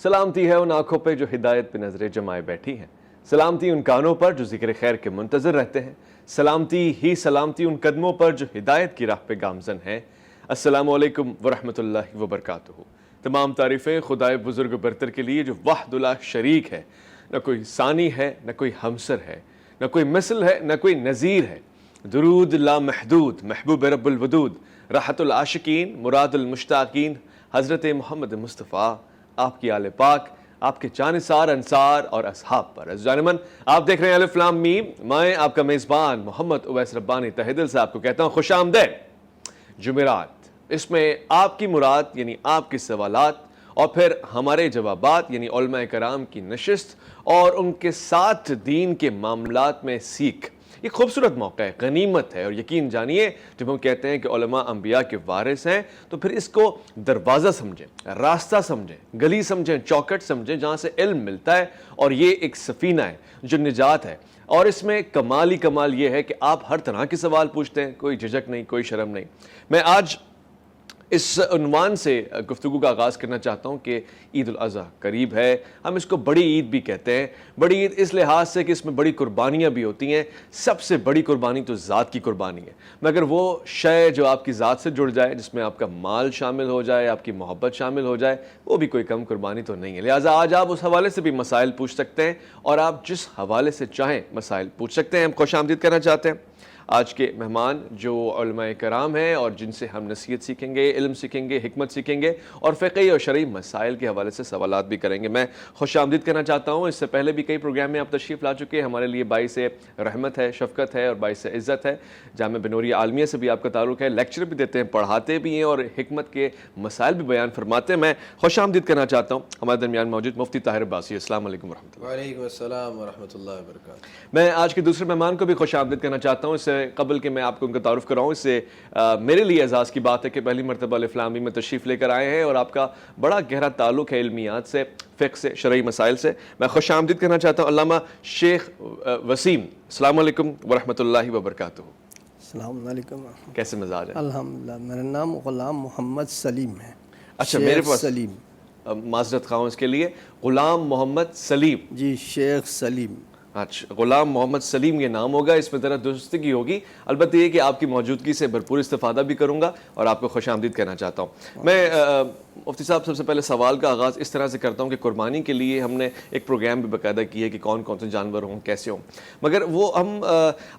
سلامتی ہے ان آنکھوں پہ جو ہدایت پہ نظریں جمائے بیٹھی ہیں، سلامتی ان کانوں پر جو ذکر خیر کے منتظر رہتے ہیں، سلامتی ان قدموں پر جو ہدایت کی راہ پہ گامزن ہیں۔ السلام علیکم ورحمۃ اللہ وبرکاتہ۔ تمام تعریفیں خدائے بزرگ برتر کے لیے جو وحدہ لا شریک ہے، نہ کوئی ثانی ہے، نہ کوئی ہمسر ہے، نہ کوئی مثل ہے، نہ کوئی نظیر ہے۔ درود لا محدود محبوب رب الودود، راحت العاشقین مراد المشتاقین حضرت محمد مصطفیٰ، آپ کی آل پاک، آپ کے جانثار انصار اور اصحاب پر۔ جانمن آپ دیکھ رہے ہیں الف لام میم، میں آپ کا میزبان محمد اویس ربانی تہہ دل سے آپ کو کہتا ہوں خوش آمدید جمعرات۔ اس میں آپ کی مراد یعنی آپ کے سوالات اور پھر ہمارے جوابات یعنی علماء کرام کی نشست اور ان کے ساتھ دین کے معاملات میں سیکھ۔ یہ خوبصورت موقع ہے، غنیمت ہے، اور یقین جانیے جب ہم کہتے ہیں کہ علماء انبیاء کے وارث ہیں تو پھر اس کو دروازہ سمجھیں، راستہ سمجھیں، گلی سمجھیں، چوکٹ سمجھیں جہاں سے علم ملتا ہے، اور یہ ایک سفینہ ہے جو نجات ہے۔ اور اس میں کمال ہی کمال یہ ہے کہ آپ ہر طرح کے سوال پوچھتے ہیں، کوئی جھجک نہیں، کوئی شرم نہیں۔ میں آج اس عنوان سے گفتگو کا آغاز کرنا چاہتا ہوں کہ عید الاضحیٰ قریب ہے۔ ہم اس کو بڑی عید بھی کہتے ہیں، بڑی عید اس لحاظ سے کہ اس میں بڑی قربانیاں بھی ہوتی ہیں۔ سب سے بڑی قربانی تو ذات کی قربانی ہے، مگر وہ شے جو آپ کی ذات سے جڑ جائے، جس میں آپ کا مال شامل ہو جائے، آپ کی محبت شامل ہو جائے، وہ بھی کوئی کم قربانی تو نہیں ہے۔ لہٰذا آج آپ اس حوالے سے بھی مسائل پوچھ سکتے ہیں، اور آپ جس حوالے سے چاہیں مسائل پوچھ سکتے ہیں۔ ہم خوش آمدید کرنا چاہتے ہیں آج کے مہمان جو علماء کرام ہیں، اور جن سے ہم نصیحت سیکھیں گے، علم سیکھیں گے، حکمت سیکھیں گے، اور فقہی اور شرعی مسائل کے حوالے سے سوالات بھی کریں گے۔ میں خوش آمدید کرنا چاہتا ہوں، اس سے پہلے بھی کئی پروگرام میں آپ تشریف لا چکے ہیں، ہمارے لیے باعث رحمت ہے، شفقت ہے اور باعث عزت ہے۔ جامعہ بنوریہ عالمیہ سے بھی آپ کا تعلق ہے، لیکچر بھی دیتے ہیں، پڑھاتے بھی ہیں، اور حکمت کے مسائل بھی بیان فرماتے ہیں۔ میں خوش آمدید کرنا چاہتا ہوں ہمارے درمیان موجود مفتی طاہر عباسی۔ السلام علیکم ورحمۃ اللہ۔ وعلیکم السلام ورحمۃ اللہ وبرکاتہ۔ میں آج کے دوسرے مہمان کو بھی خوش آمدید کرنا چاہتا ہوں۔ اس سے قبل کہ میں آپ کو ان کا تعارف کراؤں، اس سے میرے لیے اعزاز کی بات ہے کہ پہلی مرتبہ الف لام میم میں تشریف لے کر آئے ہیں، اور آپ کا بڑا گہرا تعلق ہے علمیات سے، فقہ سے، شرعی مسائل سے۔ میں خوش آمدید کرنا چاہتا ہوں علامہ شیخ وسیم۔ السلام علیکم ورحمۃ اللہ وبرکاتہ۔ السلام علیکم۔ کیسے مزاج ہے؟ الحمدللہ۔ میرا نام غلام محمد سلیم ہے۔ اچھا، میرے پاس سلیم، معذرت خواہ اس کے لیے، غلام محمد سلیم۔ جی شیخ سلیم۔ اچھا، غلام محمد سلیم یہ نام ہوگا، اس میں ذرا درستگی ہوگی۔ البتہ یہ کہ آپ کی موجودگی سے بھرپور استفادہ بھی کروں گا اور آپ کو خوش آمدید کہنا چاہتا ہوں۔ میں مفتی صاحب سب سے پہلے سوال کا آغاز اس طرح سے کرتا ہوں کہ قربانی کے لیے ہم نے ایک پروگرام بھی باقاعدہ کی ہے کہ کون کون سے جانور ہوں، کیسے ہوں، مگر وہ ہم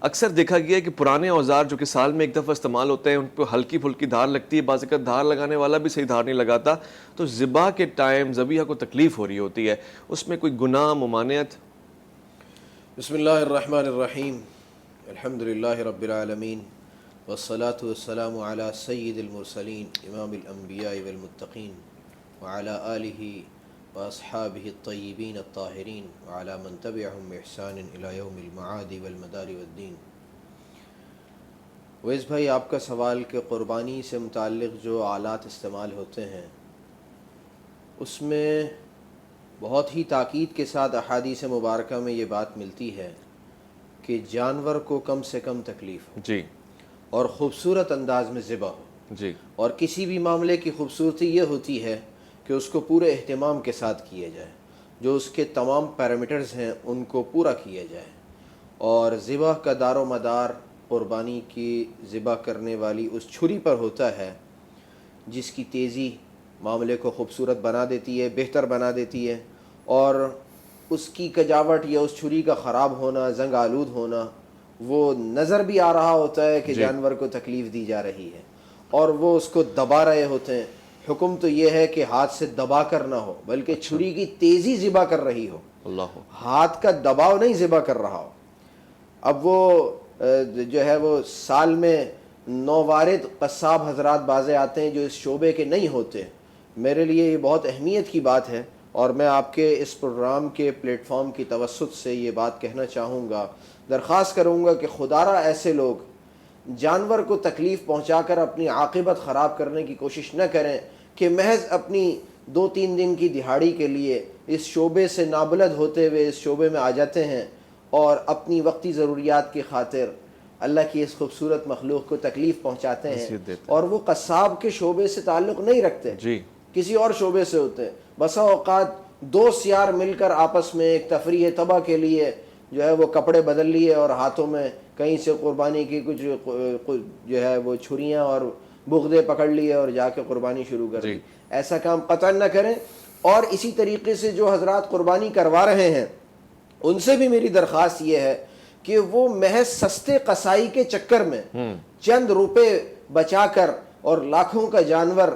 اکثر دیکھا گیا ہے کہ پرانے اوزار جو کہ سال میں ایک دفعہ استعمال ہوتے ہیں، ان پہ ہلکی پھلکی دھار لگتی ہے، بعض اوقات دھار لگانے والا بھی صحیح دھار نہیں لگاتا، تو ذبح کے ٹائم ذبیحہ کو تکلیف ہو رہی ہوتی ہے، اس میں کوئی گناہ، ممانعت؟ بسم اللہ الرحمن الرحیم، الحمد للہ رب العالمین، والصلاة والسلام علی سید المرسلین امام الانبیاء والمتقین، وعلی آلہ واصحابہ الطیبین الطاہرین، وعلی من تبعہم بإحسان الی یوم المعاد والمدار والدین۔ ویس بھائی، آپ کا سوال کہ قربانی سے متعلق جو آلات استعمال ہوتے ہیں، اس میں بہت ہی تاکید کے ساتھ احادیث مبارکہ میں یہ بات ملتی ہے کہ جانور کو کم سے کم تکلیف ہو، جی، اور خوبصورت انداز میں ذبح ہو، جی، اور کسی بھی معاملے کی خوبصورتی یہ ہوتی ہے کہ اس کو پورے اہتمام کے ساتھ کیا جائے، جو اس کے تمام پیرامیٹرز ہیں ان کو پورا کیا جائے، اور ذبح کا دار و مدار قربانی کی ذبح کرنے والی اس چھری پر ہوتا ہے جس کی تیزی معاملے کو خوبصورت بنا دیتی ہے، بہتر بنا دیتی ہے، اور اس کی کجاوٹ یا اس چھری کا خراب ہونا، زنگ آلود ہونا، وہ نظر بھی آ رہا ہوتا ہے کہ جانور کو تکلیف دی جا رہی ہے، اور وہ اس کو دبا رہے ہوتے ہیں۔ حکم تو یہ ہے کہ ہاتھ سے دبا کر نہ ہو، بلکہ چھری کی تیزی ذبح کر رہی ہو، ہاتھ کا دباؤ نہیں ذبح کر رہا ہو۔ اب وہ جو ہے وہ سال میں نووارد قصاب حضرات بازے آتے ہیں جو اس شعبے کے نہیں ہوتے۔ میرے لیے یہ بہت اہمیت کی بات ہے، اور میں آپ کے اس پروگرام کے پلیٹ فارم کی توسط سے یہ بات کہنا چاہوں گا، درخواست کروں گا کہ خدارہ ایسے لوگ جانور کو تکلیف پہنچا کر اپنی عاقبت خراب کرنے کی کوشش نہ کریں کہ محض اپنی 2-3 دن کی دہاڑی کے لیے اس شعبے سے نابلد ہوتے ہوئے اس شعبے میں آ جاتے ہیں، اور اپنی وقتی ضروریات کی خاطر اللہ کی اس خوبصورت مخلوق کو تکلیف پہنچاتے ہیں، اور وہ قصاب کے شعبے سے تعلق نہیں رکھتے، کسی اور شعبے سے ہوتے ہیں. بسا اوقات دوست یار مل کر آپس میں ایک تفریح طبع کے لیے جو ہے وہ کپڑے بدل لیے اور ہاتھوں میں کہیں سے قربانی کی کچھ جو ہے وہ چھریاں اور بغدے پکڑ لیے اور جا کے قربانی شروع کر دی. ایسا کام قطعا نہ کریں. اور اسی طریقے سے جو حضرات قربانی کروا رہے ہیں ان سے بھی میری درخواست یہ ہے کہ وہ محض سستے قصائی کے چکر میں چند روپے بچا کر اور لاکھوں کا جانور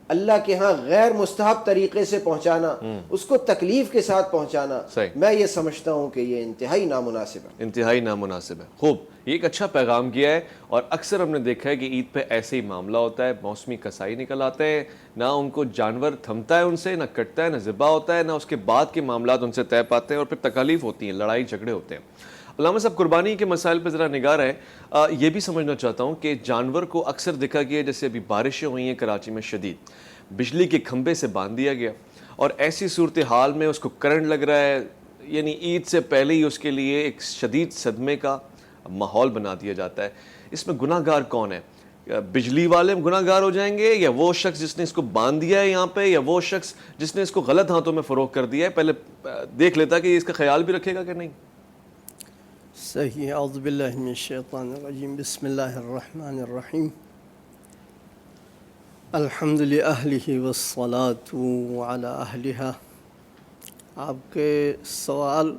اللہ کے ہاں غیر مستحب طریقے سے پہنچانا, اس کو تکلیف کے ساتھ پہنچانا, میں یہ سمجھتا ہوں کہ یہ انتہائی نامناسب ہے. انتہائی نامناسب ہے. خوب, یہ ایک اچھا پیغام کیا ہے. اور اکثر ہم نے دیکھا ہے کہ عید پہ ایسے ہی معاملہ ہوتا ہے, موسمی کسائی نکل آتے ہیں, نہ ان کو جانور تھمتا ہے ان سے, نہ کٹتا ہے, نہ ذبح ہوتا ہے, نہ اس کے بعد کے معاملات ان سے طے پاتے ہیں, اور پھر تکالیف ہوتی ہیں, لڑائی جھگڑے ہوتے ہیں. علامہ صاحب, قربانی کے مسائل پہ ذرا نگاہ رہے. یہ بھی سمجھنا چاہتا ہوں کہ جانور کو اکثر دیکھا گیا, جیسے ابھی بارشیں ہوئی ہیں کراچی میں شدید, بجلی کے کھمبے سے باندھ دیا گیا, اور ایسی صورتحال میں اس کو کرنٹ لگ رہا ہے, یعنی عید سے پہلے ہی اس کے لیے ایک شدید صدمے کا ماحول بنا دیا جاتا ہے. اس میں گناہ گار کون ہے؟ بجلی والے گناہ گار ہو جائیں گے, یا وہ شخص جس نے اس کو باندھ دیا ہے یہاں پہ, یا وہ شخص جس نے اس کو غلط ہاتھوں میں فروخت کر دیا ہے؟ پہلے دیکھ لیتا کہ اس کا خیال بھی رکھے گا کہ نہیں. صحیح. اعوذ باللہ من الشیطان الرجیم. بسم اللہ الرحمن الرحیم. الحمد للہ والصلاة علی اہلہا. آپ کے سوال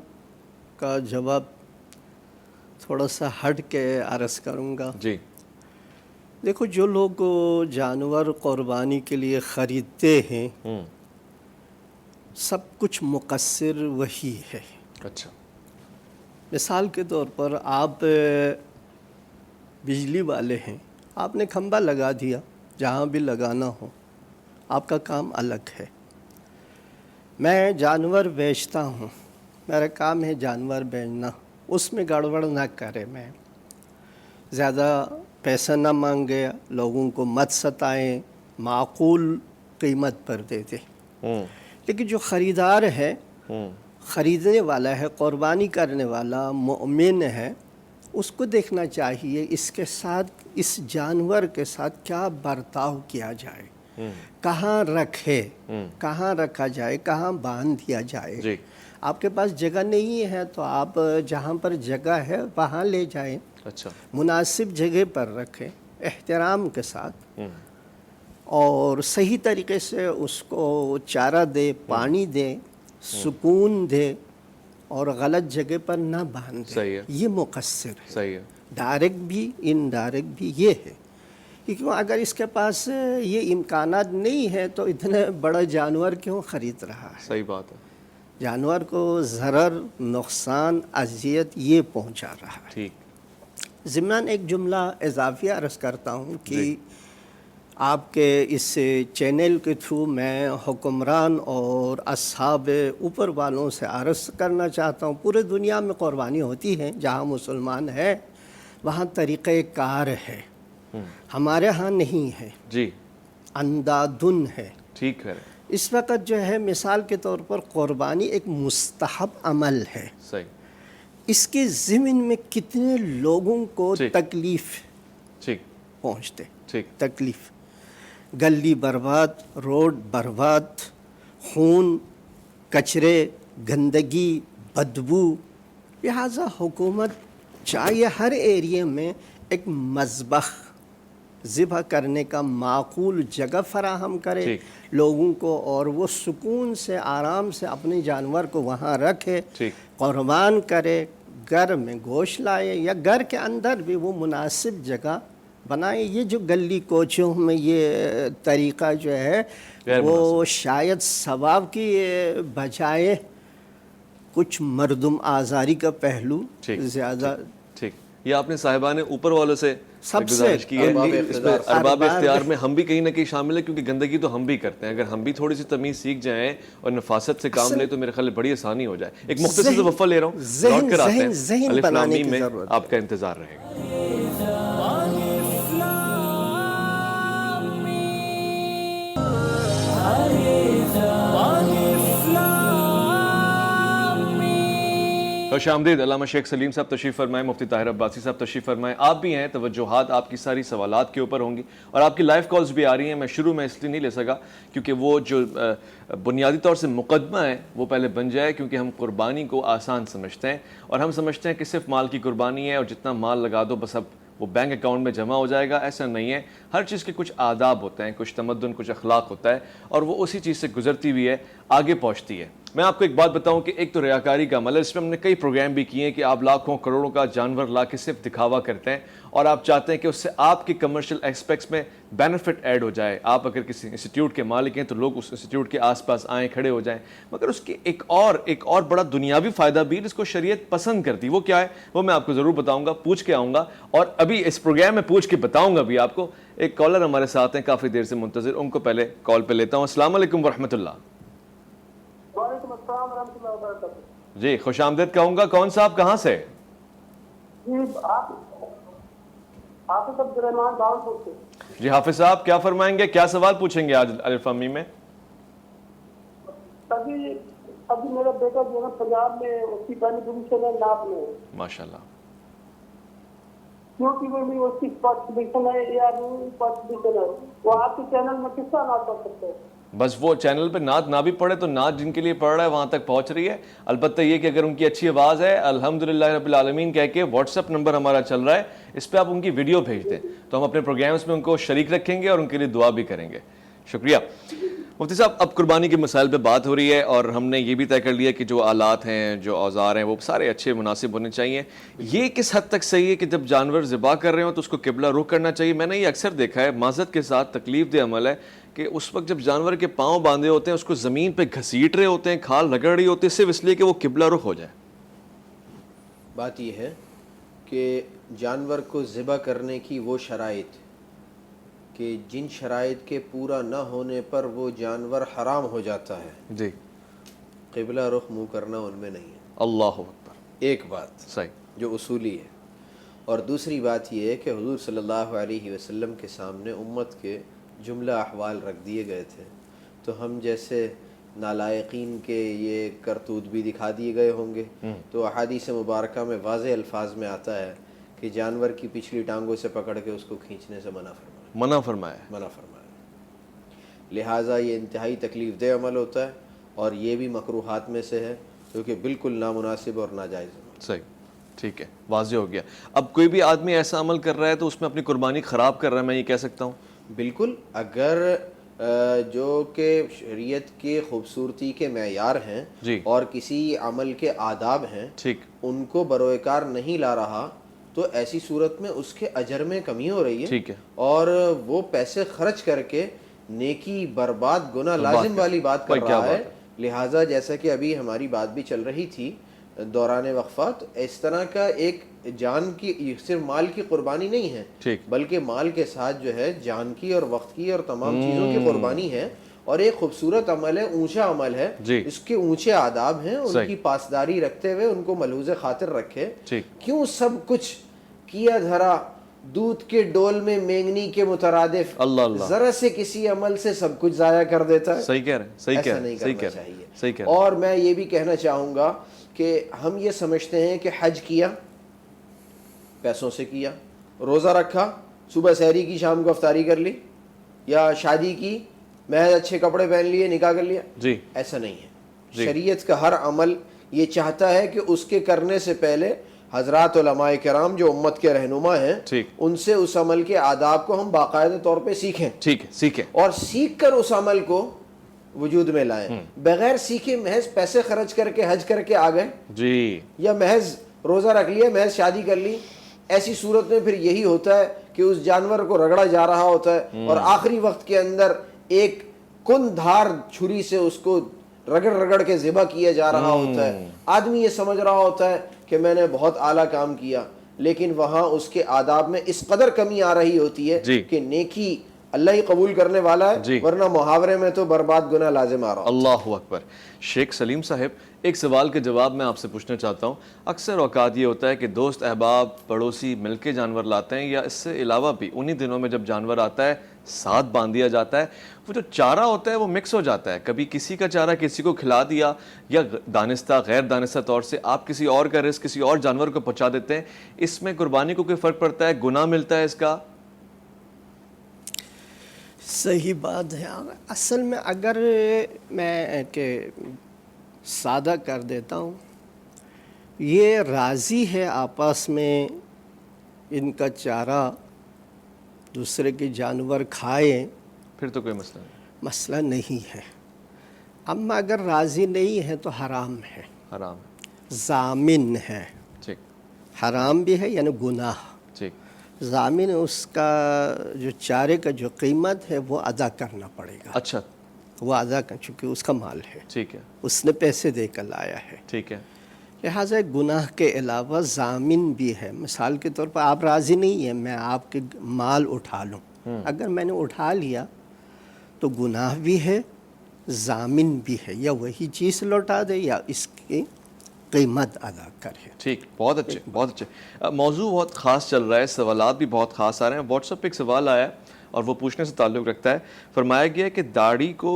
کا جواب تھوڑا سا ہٹ کے عرض کروں گا. جی. دیکھو, جو لوگ جانور قربانی کے لیے خریدتے ہیں سب کچھ مقصر وہی ہے. اچھا. مثال کے طور پر آپ بجلی والے ہیں, آپ نے کھمبا لگا دیا, جہاں بھی لگانا ہو, آپ کا کام الگ ہے. میں جانور بیچتا ہوں, میرا کام ہے جانور بیچنا, اس میں گڑبڑ نہ کرے, میں زیادہ پیسہ نہ مانگے, لوگوں کو مت ستائیں, معقول قیمت پر دے دیں. لیکن جو خریدار ہے, خریدنے والا ہے, قربانی کرنے والا مومن ہے, اس کو دیکھنا چاہیے اس کے ساتھ, اس جانور کے ساتھ کیا برتاؤ کیا جائے, کہاں رکھے, کہاں رکھا جائے, کہاں باندھ دیا جائے. جی. آپ کے پاس جگہ نہیں ہے تو آپ جہاں پر جگہ ہے وہاں لے جائیں. اچھا. مناسب جگہ پر رکھیں, احترام کے ساتھ, اور صحیح طریقے سے اس کو چارہ دے, پانی دے, سکون دے, اور غلط جگہ پر نہ باندھے. صحیح ہے. یہ مقصر ہے. صحیح ہے. ڈائریکٹ بھی انڈائریکٹ بھی یہ ہے. کیونکہ اگر اس کے پاس یہ امکانات نہیں ہے تو اتنے بڑا جانور کیوں خرید رہا ہے؟ صحیح بات ہے. جانور کو ضرر, نقصان, اذیت یہ پہنچا رہا ہے. ٹھیک. ضمن ایک جملہ اضافی عرض کرتا ہوں کہ آپ کے اس چینل کے تھرو میں حکمران اور اصحاب اوپر والوں سے عرض کرنا چاہتا ہوں. پورے دنیا میں قربانی ہوتی ہے, جہاں مسلمان ہے وہاں طریقہ کار ہے, ہمارے ہاں نہیں ہے. جی. اندادن ہے. ٹھیک ہے. اس وقت جو ہے مثال کے طور پر قربانی ایک مستحب عمل ہے. صحیح. اس کے ضمن میں کتنے لوگوں کو تکلیف ٹھیک پہنچتے. ٹھیک. تکلیف, گلی برباد, روڈ برباد, خون, کچرے, گندگی, بدبو. لہٰذا حکومت چاہیے ہر ایریے میں ایک مذبح ذبح کرنے کا معقول جگہ فراہم کرے لوگوں کو, اور وہ سکون سے, آرام سے اپنے جانور کو وہاں رکھے, قربان کرے, گھر میں گوشت لائے, یا گھر کے اندر بھی وہ مناسب جگہ بنائے. یہ جو گلی کوچوں میں یہ طریقہ جو ہے وہ شاید ثواب کی بجائے کچھ مردم آزاری کا پہلو زیادہ. ٹھیک. یہ آپ نے صاحبان اوپر والوں سے سب سے گزارش کی ہے, اس میں ارباب اختیار میں ہم بھی کہیں نہ کہیں شامل ہیں, کیونکہ گندگی تو ہم بھی کرتے ہیں. اگر ہم بھی تھوڑی سی تمیز سیکھ جائیں اور نفاست سے کام لیں تو میرے خیال بڑی آسانی ہو جائے. ایک مختصر سے وقفہ لے رہا ہوں, لوٹ کر آتے ہیں. ذہن بنانے کی ضرورت ہے. آپ کا انتظار رہے گا. خوش آمدید علامہ شیخ سلیم صاحب تشریف فرمائیں، مفتی طاہر عباسی صاحب تشریف فرمائیں. آپ بھی ہیں، توجہات آپ کی ساری سوالات کے اوپر ہوں گی اور آپ کی لائیو کالز بھی آ رہی ہیں. میں شروع میں اس لیے نہیں لے سکا کیونکہ وہ جو بنیادی طور سے مقدمہ ہے وہ پہلے بن جائے، کیونکہ ہم قربانی کو آسان سمجھتے ہیں اور ہم سمجھتے ہیں کہ صرف مال کی قربانی ہے اور جتنا مال لگا دو بس اب وہ بینک اکاؤنٹ میں جمع ہو جائے گا. ایسا نہیں ہے. ہر چیز کے کچھ آداب ہوتے ہیں، کچھ تمدن، کچھ اخلاق ہوتا ہے اور وہ اسی چیز سے گزرتی ہوئی ہے، آگے پہنچتی ہے. میں آپ کو ایک بات بتاؤں کہ ایک تو ریاکاری کا عمل ہے. اس میں ہم نے کئی پروگرام بھی کیے ہیں کہ آپ لاکھوں کروڑوں کا جانور لا کے صرف دکھاوا کرتے ہیں اور آپ چاہتے ہیں کہ اس سے آپ کے کمرشل ایسپیکٹس میں بینیفٹ ایڈ ہو جائے. آپ اگر کسی انسٹیٹیوٹ کے مالک ہیں تو لوگ اس انسٹیٹیوٹ کے آس پاس آئیں، کھڑے ہو جائیں، مگر اس کی ایک اور بڑا دنیاوی فائدہ بھی جس کو شریعت پسند کرتی. وہ کیا ہے وہ میں آپ کو ضرور بتاؤں گا، پوچھ کے آؤں گا اور ابھی اس پروگرام میں پوچھ کے بتاؤں گا بھی آپ کو. ایک کالر ہمارے ساتھ ہیں کافی دیر سے منتظر، ان کو پہلے کال پہ لیتا ہوں. السلام علیکم ورحمۃ اللہ. وعلیکم السلام ورحمۃ اللہ وبرکاتہ. جی خوش آمدید کہوں گا. کون صاحب کہاں سے؟ جی آپ حافظ عبد الرحمان بھاولپور سے. جی حافظ صاحب کیا فرمائیں گے، کیا سوال پوچھیں گے آج الف امی میں؟ ابھی میرا بیٹا جو ہے پنجاب میں اس کی پہلی پوزیشن ہے ناپ میں، ماشاء اللہ. کیونکہ وہ اس کی فرسٹ پوزیشن ہے یا فرسٹ پوزیشن ہے، وہ آپ کے چینل میں کس طرح ناپ کر سکتے ہیں؟ بس وہ چینل پہ نعت نہ بھی پڑھے تو نعت جن کے لیے پڑھ رہا ہے وہاں تک پہنچ رہی ہے. البتہ یہ کہ اگر ان کی اچھی آواز ہے الحمدللہ رب العالمین کہہ کے واٹس ایپ نمبر ہمارا چل رہا ہے، اس پہ آپ ان کی ویڈیو بھیج دیں تو ہم اپنے پروگرامز میں ان کو شریک رکھیں گے اور ان کے لیے دعا بھی کریں گے. شکریہ. مفتی صاحب اب قربانی کے مسائل پہ بات ہو رہی ہے اور ہم نے یہ بھی طے کر لیا کہ جو آلات ہیں، جو اوزار ہیں، وہ سارے اچھے مناسب ہونے چاہیے. یہ کس حد تک صحیح ہے کہ جب جانور ذبح کر رہے ہوں تو اس کو قبلہ رخ کرنا چاہیے؟ میں نے یہ اکثر دیکھا ہے، معذرت کے ساتھ تکلیف دہ عمل ہے کہ اس وقت جب جانور کے پاؤں باندھے ہوتے ہیں اس کو زمین پہ گھسیٹ رہے ہوتے ہیں، کھال رگڑ رہی ہوتی ہے صرف اس لیے کہ وہ قبلہ رخ ہو جائے. بات یہ ہے کہ جانور کو ذبح کرنے کی وہ شرائط کہ جن شرائط کے پورا نہ ہونے پر وہ جانور حرام ہو جاتا ہے، جی قبلہ رخ منہ کرنا ان میں نہیں ہے. اللہ اکبر. ایک بات صحیح جو اصولی ہے. اور دوسری بات یہ ہے کہ حضور صلی اللہ علیہ وسلم کے سامنے امت کے جملہ احوال رکھ دیے گئے تھے تو ہم جیسے نالائقین کے یہ کرتوت بھی دکھا دیے گئے ہوں گے. تو احادیث مبارکہ میں واضح الفاظ میں آتا ہے کہ جانور کی پچھلی ٹانگوں سے پکڑ کے اس کو کھینچنے سے منع فرمایا. لہٰذا یہ انتہائی تکلیف دہ عمل ہوتا ہے اور یہ بھی مکروہات میں سے ہے کیونکہ بالکل نامناسب اور ناجائز عمل. صحیح، ٹھیک ہے، واضح ہو گیا. اب کوئی بھی آدمی ایسا عمل کر رہا ہے تو اس میں اپنی قربانی خراب کر رہا ہے، میں یہ کہہ سکتا ہوں؟ بالکل. اگر جو کہ شریعت کے خوبصورتی کے معیار ہیں جی اور کسی عمل کے آداب ہیں ٹھیک، ان کو بروئے کار نہیں لا رہا تو ایسی صورت میں اس کے اجر میں کمی ہو رہی ہے. ٹھیک ہے. اور وہ پیسے خرچ کر کے نیکی برباد گناہ لازم والی بات کر رہا ہے. لہٰذا جیسا کہ ابھی ہماری بات بھی چل رہی تھی دوران وقفہ، تو اس طرح کا ایک جان کی صرف مال کی قربانی نہیں ہے بلکہ مال کے ساتھ جو ہے جان کی اور وقت کی اور تمام چیزوں کی قربانی ہے اور ایک خوبصورت عمل ہے، اونچا عمل ہے. اس کے اونچے آداب ہیں، ان کی پاسداری رکھتے ہوئے ان کو ملحوظ خاطر رکھے. کیوں سب کچھ کیا دھرا دودھ کے ڈول میں مینگنی کے مترادف ذرا سے کسی عمل سے سب کچھ ضائع کر دیتا ہے. صحیح کہہ رہے ہیں، صحیح ایسا نہیں کرنا چاہیے. اور میں یہ بھی کہنا چاہوں گا کہ ہم یہ سمجھتے ہیں کہ حج کیا پیسوں سے کیا، روزہ رکھا، صبح سحری کی شام کو افطاری کر لی، یا شادی کی محض اچھے کپڑے پہن لیے نکاح کر لیا. ایسا نہیں ہے. شریعت کا ہر عمل یہ چاہتا ہے کہ اس کے کرنے سے پہلے حضرات علماء کرام جو امت کے رہنما ہیں ان سے اس عمل کے آداب کو ہم باقاعدہ طور پہ سیکھیں اور سیکھ کر اس عمل کو وجود میں لائیں. بغیر سیکھے محض پیسے خرچ کر کے حج کر کے آ گئے یا محض روزہ رکھ لیا، محض شادی کر لی، ایسی صورت میں پھر یہی ہوتا ہے کہ اس جانور کو رگڑا جا رہا ہوتا ہے اور آخری وقت کے اندر ایک کن دھار چھری سے اس کو رگڑ کے ذبح کیا جا رہا ہوتا ہے. آدمی یہ سمجھ رہا ہوتا ہے کہ میں نے بہت اعلیٰ کام کیا، لیکن وہاں اس کے آداب میں اس قدر کمی آ رہی ہوتی ہے کہ نیکی اللہ ہی قبول کرنے والا ہے، ورنہ محاورے میں تو برباد گناہ لازم آ رہا. اللہ اکبر. شیخ سلیم صاحب ایک سوال کے جواب میں آپ سے پوچھنا چاہتا ہوں. اکثر اوقات یہ ہوتا ہے کہ دوست احباب پڑوسی مل کے جانور لاتے ہیں یا اس سے علاوہ بھی انہی دنوں میں جب جانور آتا ہے ساتھ باندھ دیا جاتا ہے. وہ جو چارہ ہوتا ہے وہ مکس ہو جاتا ہے, کبھی کسی کا چارہ کسی کو کھلا دیا, یا دانستہ غیر دانستہ طور سے آپ کسی اور کا رزق کسی اور جانور کو پہنچا دیتے ہیں. اس میں قربانی کو کوئی فرق پڑتا ہے, گناہ ملتا ہے اس کا؟ صحیح بات ہے. اصل میں اگر میں کہ سادہ کر دیتا ہوں, یہ راضی ہے آپس میں ان کا چارہ دوسرے کے جانور کھائیں, پھر تو کوئی مسئلہ نہیں. مسئلہ نہیں ہے. اما اگر راضی نہیں ہے تو حرام ہے, حرام ہے. ضامن ہے. ٹھیک. حرام بھی ہے یعنی گناہ. ٹھیک. ضامن اس کا جو چارے کا جو قیمت ہے وہ ادا کرنا پڑے گا. اچھا. وہ ادا کر, چونکہ اس کا مال ہے, ٹھیک ہے. اس نے پیسے دے کر لایا ہے. ٹھیک ہے. لہٰذا گناہ کے علاوہ ضامن بھی ہے. مثال کے طور پر آپ راضی نہیں ہیں میں آپ کے مال اٹھا لوں, اگر میں نے اٹھا لیا تو گناہ بھی ہے, ضامن بھی ہے, یا وہی چیز لوٹا دے یا اس کی قیمت ادا کرے. ٹھیک, بہت اچھے بہت اچھے. موضوع بہت خاص چل رہا ہے, سوالات بھی بہت خاص آ رہے ہیں. واٹس ایپ پہ ایک سوال آیا اور وہ پوچھنے سے تعلق رکھتا ہے. فرمایا گیا کہ داڑھی کو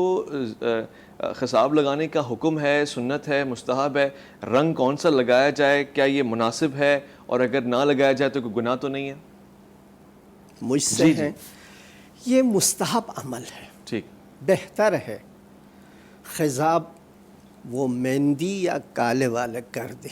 خصاب لگانے کا حکم ہے, سنت ہے, مستحب ہے, رنگ کون سا لگایا جائے, کیا یہ مناسب ہے, اور اگر نہ لگایا جائے تو کوئی گناہ تو نہیں ہے؟ مجھ سے ہے یہ مستحب عمل ہے. ٹھیک. بہتر ہے خضاب وہ مہندی یا کالے والے کر دے,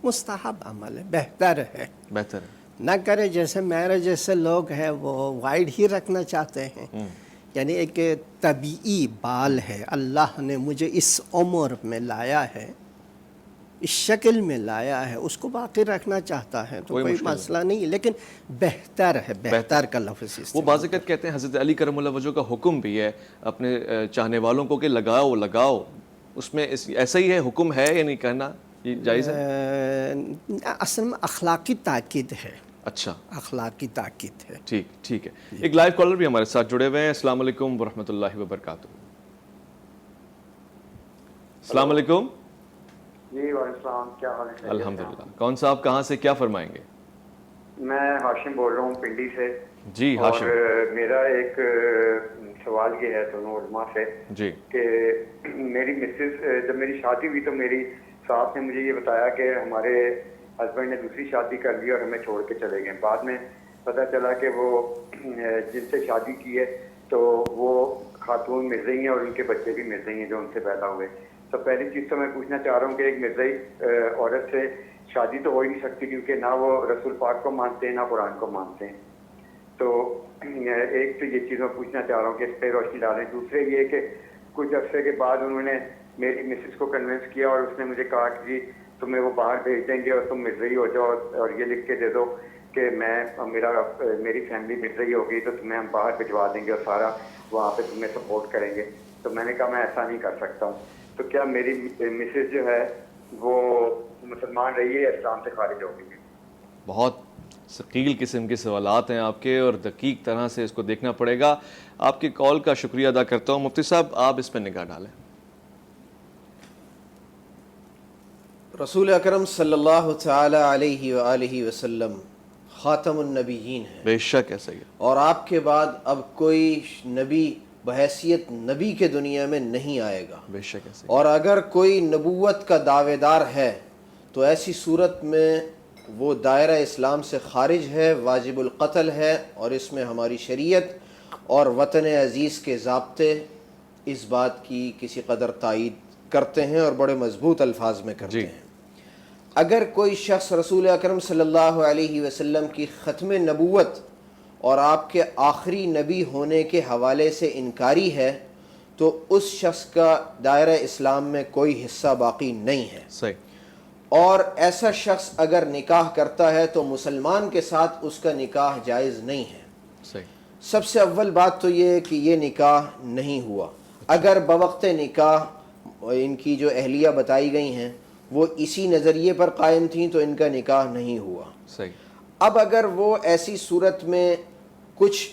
مستحب عمل ہے, بہتر ہے. بہتر ہے. نہ کرے جیسے میرے جیسے لوگ ہیں وہ وائڈ ہی رکھنا چاہتے ہیں, یعنی ایک طبیعی بال ہے, اللہ نے مجھے اس عمر میں لایا ہے, اس شکل میں لایا ہے, اس کو باقی رکھنا چاہتا ہے تو کوئی مسئلہ نہیں, لیکن بہتر ہے. بہتر کا لفظ وہ بعض اوقات کہتے ہیں حضرت علی کرم اللہ وجہہ کا حکم بھی ہے اپنے چاہنے والوں کو کہ لگاؤ لگاؤ, اس میں ایسا ہی ہے, حکم ہے یا نہیں کہنا یہ جائز ہے؟ اصل میں اخلاقی تاکید ہے. اچھا, اخلاقی تاکید ہے. ٹھیک ٹھیک ہے. ایک لائیو کالر بھی ہمارے ساتھ جڑے ہوئے ہیں. السلام علیکم ورحمۃ اللہ وبرکاتہ. السلام علیکم. جی وعلیکم السلام, کیا حال ہے؟ الحمدللہ. کون صاحب آپ کہاں سے کیا فرمائیں گے؟ میں ہاشم بول رہا ہوں پنڈی سے. جی ہاشم. اور میرا ایک سوال یہ ہے دونوں علماء سے جی کہ میری مسز جب میری شادی ہوئی تو میری ساس نے مجھے یہ بتایا کہ ہمارے ہسبینڈ نے دوسری شادی کر لی اور ہمیں چھوڑ کے چلے گئے. بعد میں پتہ چلا کہ وہ جن سے شادی کی ہے تو وہ خاتون مرزئی ہیں اور ان کے بچے بھی مرزئی ہیں جو ان سے پیدا ہوئے. تو پہلی چیز تو میں پوچھنا چاہ رہا ہوں کہ ایک مرزئی عورت سے شادی تو ہو ہی نہیں سکتی کیونکہ نہ وہ رسول پاک کو مانتے ہیں نہ قرآن کو مانتے ہیں. تو ایک تو یہ چیز میں پوچھنا چاہ رہا ہوں کہ اس پہ روشنی ڈالیں. دوسرے یہ کہ کچھ عرصے کے بعد انہوں نے میری مسز کو کنونس کیا اور اس نے مجھے کہا کہ جی تمہیں وہ باہر بھیج دیں گے اور تم مرزئی ہو جاؤ اور یہ لکھ کے دے دو کہ میری فیملی مرزئی ہو گئی تو تمہیں ہم باہر بھجوا دیں گے اور سارا وہاں پہ تمہیں سپورٹ کریں گے. تو میں نے کہا میں ایسا نہیں کر سکتا ہوں. تو کیا میری مسز جو ہے وہ مسلمان رہی ہے یا اسلام سے خارج ہو گئی ہے؟ بہت ثقیل قسم کے سوالات ہیں آپ کے اور دقیق طرح سے اس کو دیکھنا پڑے گا. آپ کی کال کا شکریہ ادا کرتا ہوں. مفتی صاحب آپ اس پہ نگاہ ڈالیں. رسول اکرم صلی اللہ تعالی علیہ وآلہ وسلم خاتم النبیین ہیں. بے شک ایسا ہی ہے. اور آپ کے بعد اب کوئی نبی بحیثیت نبی کے دنیا میں نہیں آئے گا. بے شک ایسا ہی. اور اگر کوئی نبوت کا دعوے دار ہے تو ایسی صورت میں وہ دائرہ اسلام سے خارج ہے, واجب القتل ہے, اور اس میں ہماری شریعت اور وطن عزیز کے ضابطے اس بات کی کسی قدر تائید کرتے ہیں اور بڑے مضبوط الفاظ میں کرتے ہیں. اگر کوئی شخص رسول اکرم صلی اللہ علیہ وسلم کی ختم نبوت اور آپ کے آخری نبی ہونے کے حوالے سے انکاری ہے تو اس شخص کا دائرہ اسلام میں کوئی حصہ باقی نہیں ہے. صحیح. اور ایسا شخص اگر نکاح کرتا ہے تو مسلمان کے ساتھ اس کا نکاح جائز نہیں ہے. صحیح. سب سے اول بات تو یہ ہے کہ یہ نکاح نہیں ہوا. اگر بوقت نکاح ان کی جو اہلیہ بتائی گئی ہیں وہ اسی نظریے پر قائم تھیں تو ان کا نکاح نہیں ہوا. صحیح. اب اگر وہ ایسی صورت میں کچھ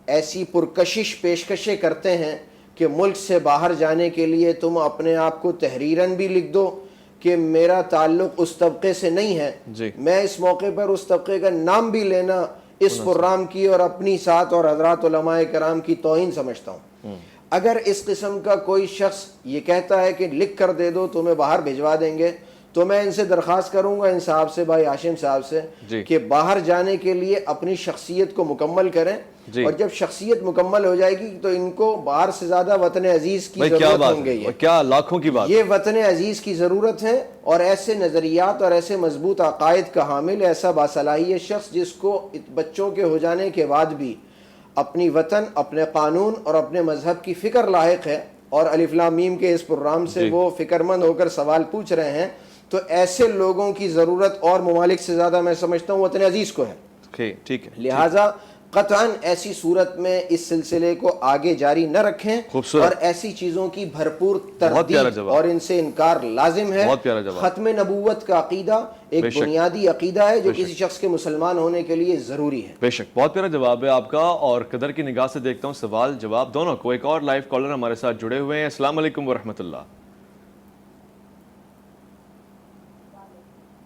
ایسی پرکشش پیشکشیں کرتے ہیں کہ ملک سے باہر جانے کے لیے تم اپنے آپ کو تحریراً بھی لکھ دو کہ میرا تعلق اس طبقے سے نہیں ہے, جی. میں اس موقع پر اس طبقے کا نام بھی لینا اس پروگرام کی اور اپنی ساتھ اور حضرات علماء کرام کی توہین سمجھتا ہوں. اگر اس قسم کا کوئی شخص یہ کہتا ہے کہ لکھ کر دے دو تمہیں باہر بھجوا دیں گے، تو میں ان سے درخواست کروں گا، ان صاحب سے، بھائی ہاشم صاحب سے، کہ باہر جانے کے لیے اپنی شخصیت کو مکمل کریں، اور جب شخصیت مکمل ہو جائے گی تو ان کو باہر سے زیادہ وطن عزیز کی ضرورت ہوں گے. کیا لاکھوں کی بات، یہ وطن عزیز کی ضرورت ہے، اور ایسے نظریات اور ایسے مضبوط عقائد کا حامل، ایسا باصلاحیت شخص جس کو بچوں کے ہو جانے کے بعد بھی اپنی وطن، اپنے قانون اور اپنے مذہب کی فکر لاحق ہے، اور الف لام میم کے اس پروگرام سے وہ فکر مند ہو کر سوال پوچھ رہے ہیں، تو ایسے لوگوں کی ضرورت اور ممالک سے زیادہ میں سمجھتا ہوں وطن عزیز کو ہے. ٹھیک ہے، لہٰذا قطعاً ایسی صورت میں اس سلسلے کو آگے جاری نہ رکھیں، اور ایسی چیزوں کی بھرپور تردید اور ان سے انکار لازم ہے. ختم نبوت کا عقیدہ ایک بنیادی عقیدہ ہے جو کسی شخص کے مسلمان ہونے کے لیے ضروری ہے. بے شک، بہت پیارا جواب ہے آپ کا، اور قدر کی نگاہ سے دیکھتا ہوں سوال جواب دونوں کو. ایک اور لائیو کالر ہمارے ساتھ جڑے ہوئے ہیں. السلام علیکم ورحمۃ اللہ.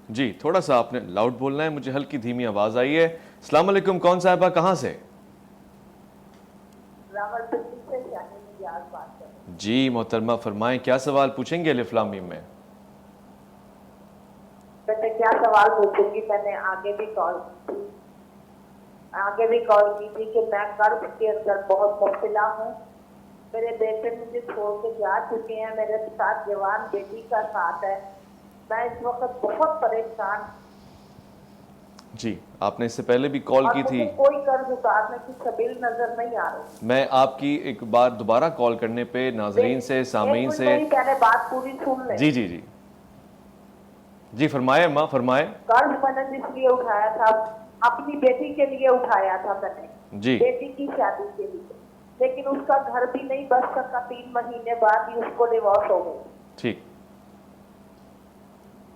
جی تھوڑا سا آپ نے لاؤڈ بولنا ہے، مجھے ہلکی دھیمی آواز آئی ہے. السلام علیکم، کون صاحبہ کہاں سے؟ جی محترمہ فرمائیں، کیا سوال پوچھیں گے الف لام میم میں؟ کیا سوال پوچھوں گی، میں نے آگے بھی کال کی تھی کہ میں قرض کے اندر بہت مبتلا ہوں. میرے بیٹے مجھے چھوڑ کے جا چکے ہیں، میرے ساتھ جوان بیٹی کا ساتھ ہے. میں اس وقت بہت پریشان. جی آپ نے اس سے پہلے بھی کال کی تھی، کوئی قرض اتارنے کی سبیل نظر نہیں آ رہی. میں آپ کی ایک بار دوبارہ کال کرنے پہ ناظرین سے، سامعین سے، پہلے بات پوری سن لیں. جی فرمائے ماں، فرمائے. قرض میں نے اس لیے اٹھایا تھا، اپنی بیٹی کے لیے اٹھایا تھا میں نے، بیٹی کی شادی کے لیے، لیکن اس کا گھر بھی نہیں بچ سکا. 3 مہینے بعد ہی اس کو ڈیورس ہو گئی. ٹھیک.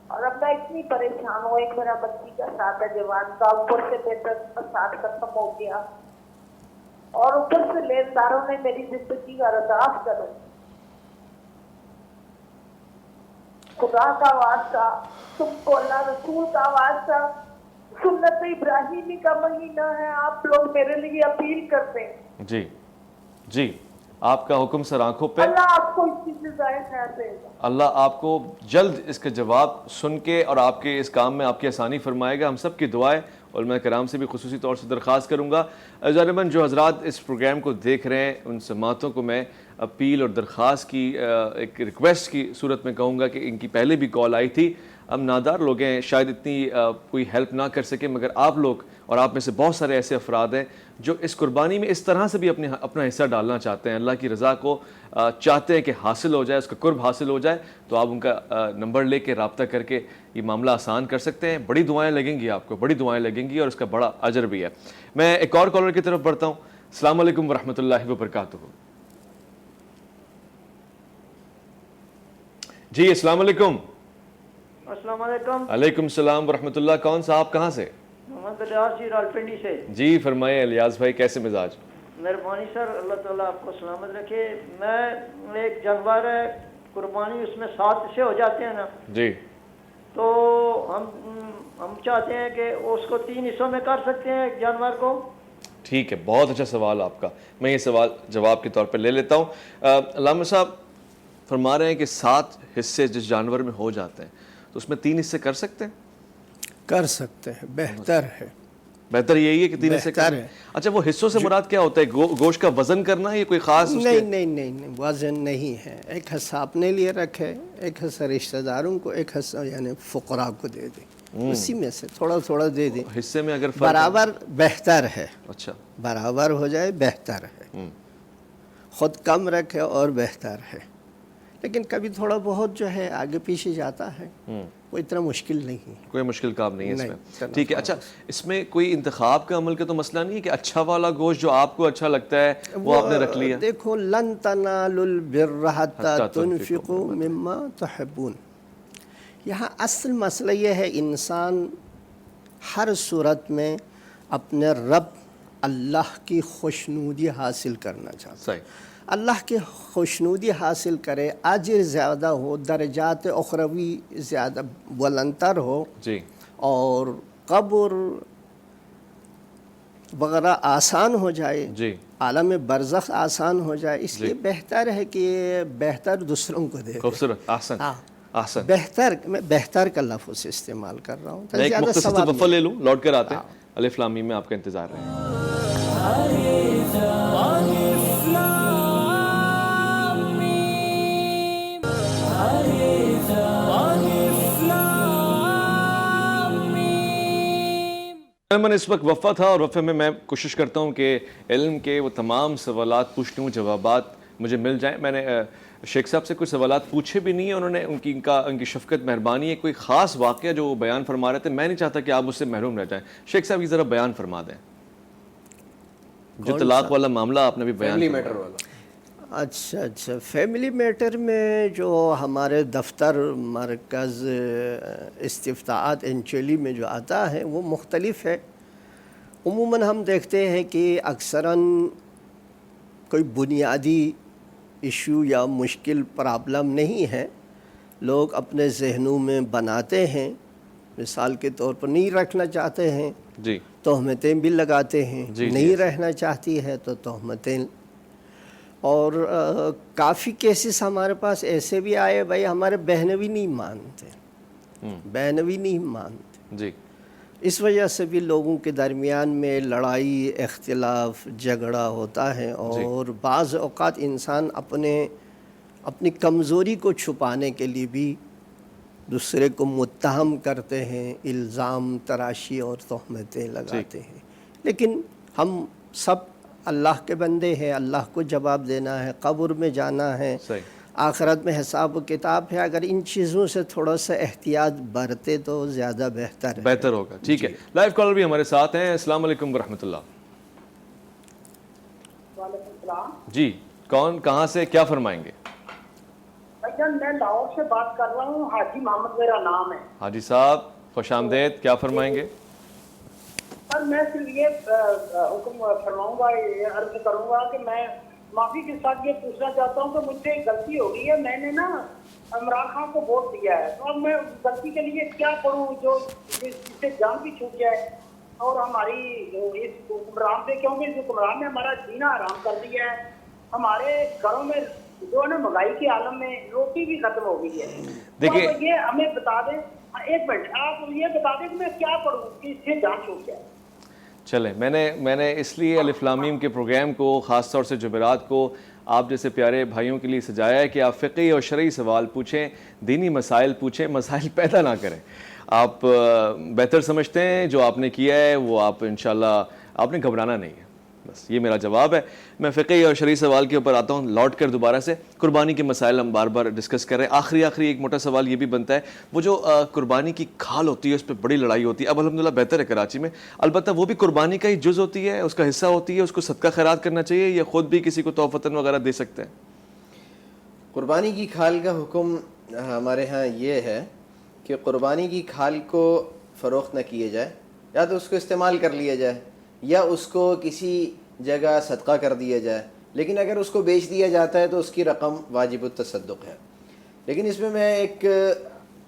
اور اب میں اتنی پریشان ہوں. ایک میرا بچی کا ساتھ ہے جوان کا، اوپر سے بیٹا کا ساتھ ختم ہو گیا، اور اوپر سے لینداروں نے میری زندگی کا رداف کرو. خدا کا واسطہ، تم کو اللہ رسول کا واسطہ، سنت ابراہیمی کا مہینہ ہے، آپ لوگ میرے لیے اپیل کرتے ہیں. جی آپ کا حکم سر آنکھوں پہ. اللہ آپ کو اس کی جزائے خیر دے گا. اللہ آپ کو جلد اس کا جواب سن کے اور آپ کے اس کام میں آپ کی آسانی فرمائے گا. ہم سب کی دعائیں، علماء کرام سے بھی خصوصی طور سے درخواست کروں گا. جانباً جو حضرات اس پروگرام کو دیکھ رہے ہیں ان سماعتوں کو میں اپیل اور درخواست کی ایک ریکویسٹ کی صورت میں کہوں گا کہ ان کی پہلے بھی کال آئی تھی. ہم نادار لوگ ہیں، شاید اتنی کوئی ہیلپ نہ کر سکے، مگر آپ لوگ اور آپ میں سے بہت سارے ایسے افراد ہیں جو اس قربانی میں اس طرح سے بھی اپنا حصہ ڈالنا چاہتے ہیں، اللہ کی رضا کو چاہتے ہیں کہ حاصل ہو جائے، اس کا قرب حاصل ہو جائے. تو آپ ان کا نمبر لے کے رابطہ کر کے یہ معاملہ آسان کر سکتے ہیں. بڑی دعائیں لگیں گی آپ کو، بڑی دعائیں لگیں گی، اور اس کا بڑا اجر بھی ہے. میں ایک اور کالر کی طرف بڑھتا ہوں. السلام علیکم ورحمۃ اللہ وبرکاتہ. جی السلام علیکم. السلام علیکم. علیکم السلام ورحمۃ اللہ. کون صاحب کہاں سے؟ محمد الیاس جی، رالپنڈی سے. جی فرمائیں الیاس بھائی، کیسے مزاج؟ مہربانی سر، اللہ تعالیٰ آپ کو سلامت رکھے. میں ایک جانور ہے قربانی، اس میں 7 حصے ہو جاتے ہیں نا جی، تو ہم چاہتے ہیں کہ اس کو 3 حصوں میں کر سکتے ہیں ایک جانور کو. ٹھیک ہے، بہت اچھا سوال آپ کا. میں یہ سوال جواب کے طور پہ لے لیتا ہوں. علامہ صاحب فرما رہے ہیں کہ 7 حصے جس جانور میں ہو جاتے ہیں تو اس میں 3 حصے کر سکتے ہیں؟ کر سکتے ہیں، بہتر ہے. بہتر یہی ہے کہ 3 حصے بہتر ہے. اچھا، وہ حصوں سے مراد کیا ہوتا ہے؟ گوشت کا وزن کرنا ہے یا کوئی خاص؟ نہیں وزن نہیں ہے. ایک حصہ اپنے لیے رکھے، ایک حصہ رشتہ داروں کو، ایک حصہ یعنی فقراء کو دے دیں. اسی میں سے تھوڑا تھوڑا دے دیں. حصے میں اگر برابر بہتر ہے. اچھا، برابر ہو جائے بہتر ہے. خود کم رکھے اور بہتر ہے. لیکن کبھی تھوڑا بہت جو ہے آگے پیچھے جاتا ہے، وہ اتنا مشکل نہیں ہے. کوئی مشکل کام نہیں ہے اس میں. ٹھیک ہے. اچھا، اس میں کوئی انتخاب کا عمل کا تو مسئلہ نہیں ہے کہ اچھا والا گوشت جو آپ کو اچھا لگتا ہے وہ آپ نے رکھ لیا؟ دیکھو، لن تنالوا البر حتی تنفقوا مما تحبون. یہاں اصل مسئلہ یہ ہے، انسان ہر صورت میں اپنے رب اللہ کی خوشنودی حاصل کرنا چاہتا ہے. اللہ کی خوشنودی حاصل کرے، اجر زیادہ ہو، درجات اخروی زیادہ بلندتر ہو، جی، اور قبر وغیرہ آسان ہو جائے، جی عالم برزخ آسان ہو جائے، اس لیے بہتر ہے کہ بہتر دوسروں کو دے دیں۔ خوبصورت، احسن ہاں احسن۔ بہتر، میں بہتر کا لفظ استعمال کر رہا ہوں میں ایک زیادہ مختصر ثواب وقفہ لے لوں، لوٹ کر آتے ہیں، الف لام میم میں آپ کا انتظار رہے ہیں۔ میں اس وقت وقفہ تھا، اور وقفے میں میں کوشش کرتا ہوں کہ علم کے وہ تمام سوالات پوچھ لوں، جوابات مجھے مل جائیں۔ میں نے شیخ صاحب سے کچھ سوالات پوچھے بھی نہیں ہیں، انہوں نے ان کی شفقت مہربانی ہے، کوئی خاص واقعہ جو وہ بیان فرما رہے تھے، میں نہیں چاہتا کہ آپ اس سے محروم رہ جائیں۔ شیخ صاحب یہ ذرا بیان فرما دیں، جو طلاق والا معاملہ آپ نے بھی بیان فیملی فرمایا۔ میٹر والا۔ اچھا، فیملی میٹر میں جو ہمارے دفتر مرکز استفتاءات انچلی میں جو آتا ہے وہ مختلف ہے۔ عموماً ہم دیکھتے ہیں کہ اکثراً کوئی بنیادی ایشو یا مشکل پرابلم نہیں ہے، لوگ اپنے ذہنوں میں بناتے ہیں، مثال کے طور پر نہیں رکھنا چاہتے ہیں جی تہمتیں بھی لگاتے ہیں، جی نہیں رہنا چاہتی ہے تو تہمتیں، اور کافی کیسز ہمارے پاس ایسے بھی آئے بھائی ہمارے بہنیں بھی نہیں مانتے، بہنیں بھی نہیں مانتے، جی اس وجہ سے بھی لوگوں کے درمیان میں لڑائی، اختلاف، جھگڑا ہوتا ہے، اور بعض اوقات انسان اپنی کمزوری کو چھپانے کے لیے بھی دوسرے کو متہم کرتے ہیں، الزام تراشی اور تہمتیں لگاتے ہیں۔ لیکن ہم سب اللہ کے بندے ہیں، اللہ کو جواب دینا ہے، قبر میں جانا ہے، صحیح، آخرت میں حساب و کتاب ہے، اگر ان چیزوں سے تھوڑا سا احتیاط برتے تو زیادہ بہتر ہے۔ بہتر ہوگا۔ ٹھیک ہے، لائیو کالر بھی ہمارے ساتھ ہیں۔ السلام علیکم ورحمۃ اللہ۔ وعلیکم السلام جی کون، کہاں سے، کیا فرمائیں گے؟ بھائی میں لاہور سے بات کر رہا ہوں، حاجی محمد میرا نام ہے۔ حاجی صاحب خوش آمدید، کیا فرمائیں گے؟ اور میں صرف یہ حکم فرماؤں گا، یہ عرض کروں گا کہ میں معافی کے ساتھ یہ پوچھنا چاہتا ہوں کہ مجھ سے غلطی ہو گئی ہے، میں نے نا عمران خان کو ووٹ دیا ہے، تو اب میں غلطی کے لیے کیا کروں جو جس سے جان بھی چھوٹ جائے اور ہماری اس حکمران سے، کیونکہ اس حکمران نے ہمارا جینا آرام کر دیا ہے، ہمارے گھروں میں جو ہے نا مہنگائی کے عالم میں روٹی بھی ختم ہو گئی ہے۔ دیکھیے تو یہ ہمیں بتا دیں، ایک منٹ آپ یہ بتا دیں کہ میں کیا پڑھوں کہ اس سے جان چھوٹ جائے۔ چلیں، میں نے اس لیے الف لام میم کے پروگرام کو، خاص طور سے جمعرات کو آپ جیسے پیارے بھائیوں کے لیے سجایا ہے کہ آپ فقہی اور شرعی سوال پوچھیں، دینی مسائل پوچھیں، مسائل پیدا نہ کریں۔ آپ بہتر سمجھتے ہیں جو آپ نے کیا ہے وہ آپ انشاءاللہ آپ نے گھبرانا نہیں ہے، بس یہ میرا جواب ہے۔ میں فقہی اور شرعی سوال کے اوپر آتا ہوں لوٹ کر دوبارہ سے۔ قربانی کے مسائل ہم بار بار ڈسکس کر رہے ہیں۔ آخری ایک موٹا سوال یہ بھی بنتا ہے، وہ جو قربانی کی کھال ہوتی ہے اس پہ بڑی لڑائی ہوتی ہے، اب الحمدللہ بہتر ہے کراچی میں، البتہ وہ بھی قربانی کا ہی جز ہوتی ہے، اس کا حصہ ہوتی ہے، اس کو صدقہ خیرات کرنا چاہیے یا خود بھی کسی کو تحفتاً وغیرہ دے سکتے ہیں؟ قربانی کی کھال کا حکم ہمارے ہاں یہ ہے کہ قربانی کی کھال کو فروخت نہ کیے جائے، یا تو اس کو استعمال کر لیا جائے یا اس کو کسی جگہ صدقہ کر دیا جائے، لیکن اگر اس کو بیچ دیا جاتا ہے تو اس کی رقم واجب التصدق ہے۔ لیکن اس میں ایک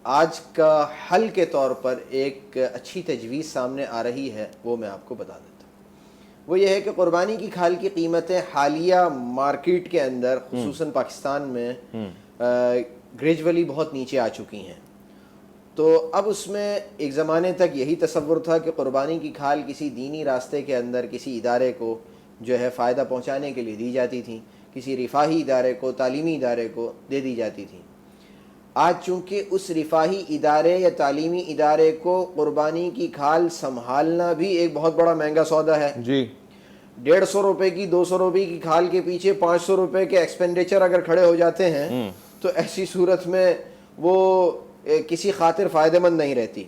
آج کا حل کے طور پر ایک اچھی تجویز سامنے آ رہی ہے، وہ میں آپ کو بتا دیتا ہوں۔ وہ یہ ہے کہ قربانی کی کھال کی قیمتیں حالیہ مارکیٹ کے اندر خصوصاً پاکستان میں گریجولی بہت نیچے آ چکی ہیں۔ تو اب اس میں ایک زمانے تک یہی تصور تھا کہ قربانی کی کھال کسی دینی راستے کے اندر کسی ادارے کو جو ہے فائدہ پہنچانے کے لیے دی جاتی تھیں، کسی رفاہی ادارے کو، تعلیمی ادارے کو دے دی جاتی تھیں۔ آج چونکہ اس رفاہی ادارے یا تعلیمی ادارے کو قربانی کی کھال سنبھالنا بھی ایک بہت بڑا مہنگا سودا ہے۔ جی 150 روپے کی، 200 روپے کی کھال کے پیچھے 500 روپے کے ایکسپینڈیچر اگر کھڑے ہو جاتے ہیں تو ایسی صورت میں وہ کسی خاطر فائدہ مند نہیں رہتی۔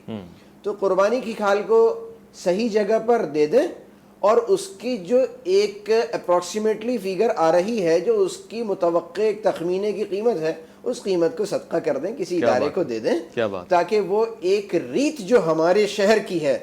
تو قربانی کی کھال کو صحیح جگہ پر دے دیں، اور اس کی جو ایک اپروکسیمیٹلی فیگر آ رہی ہے، جو اس کی متوقع ایک تخمینے کی قیمت ہے، اس قیمت کو صدقہ کر دیں، کسی ادارے کو دے دیں، تاکہ وہ ایک ریت جو ہمارے شہر کی ہے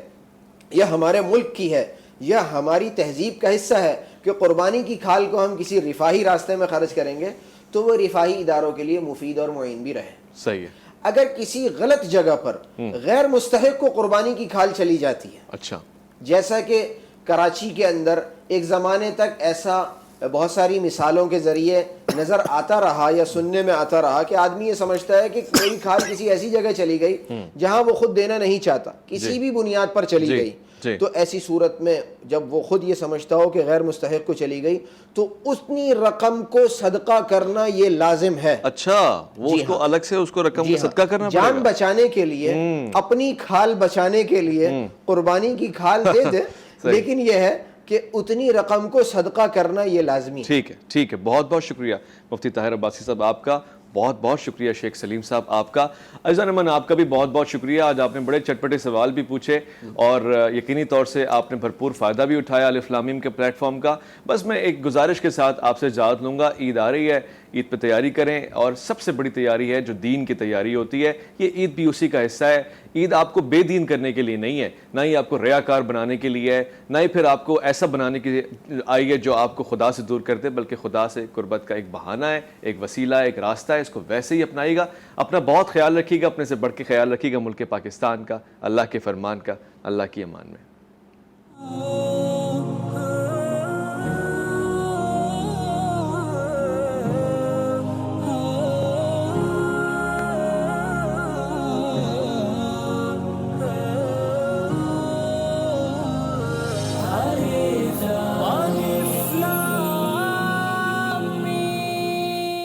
یا ہمارے ملک کی ہے یا ہماری تہذیب کا حصہ ہے کہ قربانی کی کھال کو ہم کسی رفاہی راستے میں خرچ کریں گے تو وہ رفاہی اداروں کے لیے مفید اور معین بھی رہے۔ صحیح ہے۔ اگر کسی غلط جگہ پر غیر مستحق کو قربانی کی کھال چلی جاتی ہے، اچھا، جیسا کہ کراچی کے اندر ایک زمانے تک ایسا بہت ساری مثالوں کے ذریعے نظر آتا رہا یا سننے میں آتا رہا کہ آدمی یہ سمجھتا ہے کہ میری کھال کسی ایسی جگہ چلی گئی جہاں وہ خود دینا نہیں چاہتا، کسی بھی بنیاد پر چلی گئی، تو ایسی صورت میں جب وہ خود یہ سمجھتا ہو کہ غیر مستحق کو چلی گئی تو اتنی رقم کو صدقہ کرنا یہ لازم ہے۔ اچھا، وہ اس کو الگ سے اس کو رقم کو صدقہ کرنا پڑے گا؟ جان بچانے کے لیے، اپنی کھال بچانے کے لیے قربانی کی کھال دے دے، لیکن یہ ہے کہ اتنی رقم کو صدقہ کرنا یہ لازمی ہے۔ ٹھیک ہے، بہت بہت شکریہ مفتی طاہر عباسی صاحب آپ کا، بہت بہت شکریہ شیخ سلیم صاحب آپ کا، عزیزان من آپ کا بھی بہت بہت شکریہ۔ آج آپ نے بڑے چٹپٹے سوال بھی پوچھے اور یقینی طور سے آپ نے بھرپور فائدہ بھی اٹھایا الف لام میم کے پلیٹ فارم کا۔ بس میں ایک گزارش کے ساتھ آپ سے اجازت لوں گا، عید آ رہی ہے، عید پہ تیاری کریں، اور سب سے بڑی تیاری ہے جو دین کی تیاری ہوتی ہے، یہ عید بھی اسی کا حصہ ہے۔ عید آپ کو بے دین کرنے کے لیے نہیں ہے، نہ ہی آپ کو ریاکار بنانے کے لیے ہے، نہ ہی پھر آپ کو ایسا بنانے کے لیے آئی ہے جو آپ کو خدا سے دور کر دے، بلکہ خدا سے قربت کا ایک بہانہ ہے، ایک وسیلہ ہے، ایک راستہ ہے، اس کو ویسے ہی اپنائیے گا۔ اپنا بہت خیال رکھیے گا، اپنے سے بڑھ کے خیال رکھیے گا ملک پاکستان کا، اللہ کے فرمان کا۔ اللہ کی امان میں۔